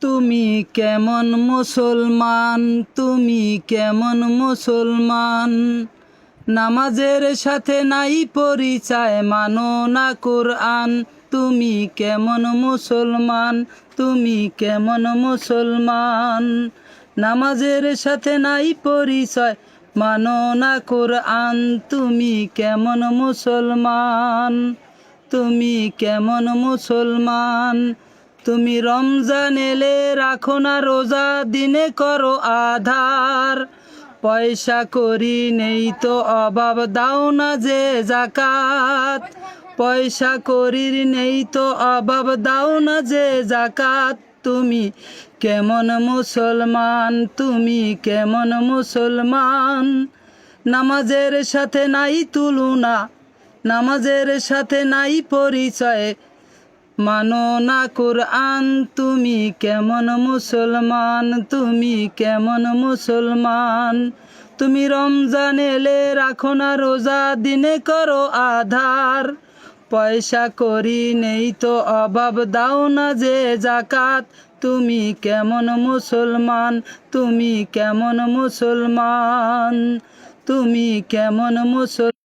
তুমি কেমন মুসলমান, তুমি কেমন মুসলমান। নামাজের সাথে নাই পরিচয়, মানো না কোরআন। তুমি কেমন মুসলমান, তুমি কেমন মুসলমান। নামাজের সাথে নাই পরিচয়, মানো না কোরআন। তুমি কেমন মুসলমান, তুমি কেমন মুসলমান। তুমি রমজান এলে রাখো না রোজা, দিনে করো আধার। পয়সা করি নেই তো অভাব, দাও না যে জাকাত। পয়সা করির নেই তো অভাব, দাও না যে জাকাত। তুমি কেমন মুসলমান, তুমি কেমন মুসলমান। নামাজের সাথে নাই তুলনা, নামাজের সাথে নাই পরিচয়, মানো না কোরআন। তুমি কেমন মুসলমান, তুমি কেমন মুসলমান। তুমি রমজান এলে রাখো না রোজা, দিনে করো আধার। পয়সা করি নেই তো অভাব, দাও না যে জাকাত। তুমি কেমন মুসলমান, তুমি কেমন মুসলমান, তুমি কেমন মুসলমান।